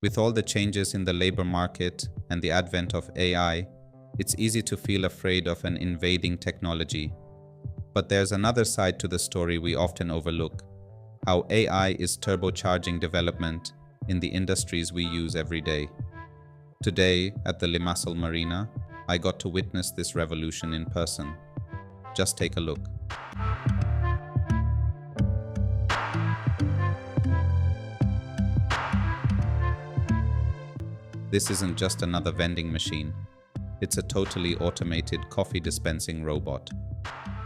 With all the changes in the labor market and the advent of AI, it's easy to feel afraid of an invading technology. But there's another side to the story we often overlook: how AI is turbocharging development in the industries we use every day. Today, at the Limassol Marina, I got to witness this revolution in person. Just take a look. This isn't just another vending machine. It's a totally automated coffee dispensing robot.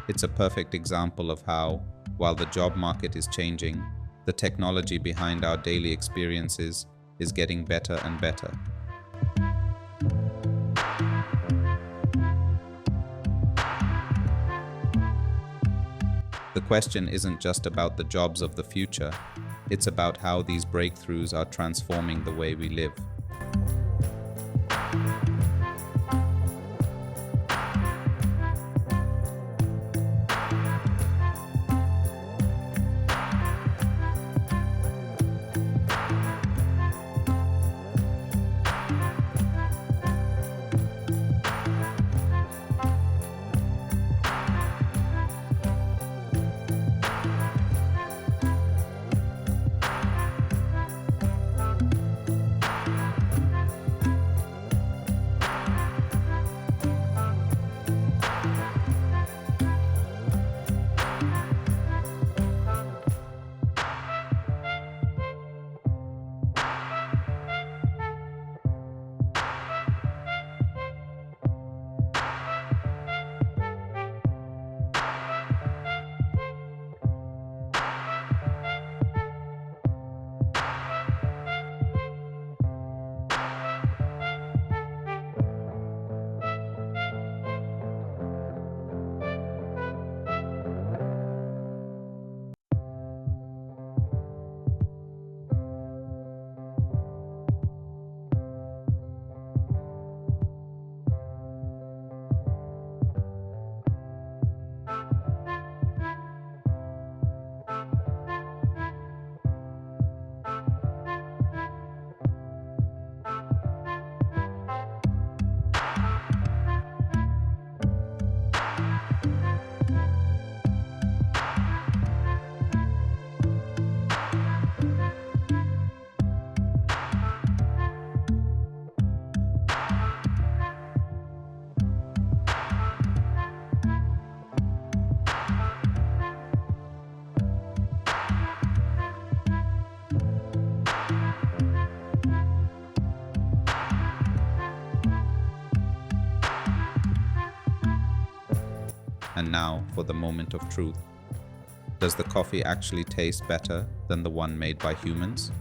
It's a perfect example of how, while the job market is changing, the technology behind our daily experiences is getting better and better. The question isn't just about the jobs of the future, it's about how these breakthroughs are transforming the way we live. And now for the moment of truth. Does the coffee actually taste better than the one made by humans?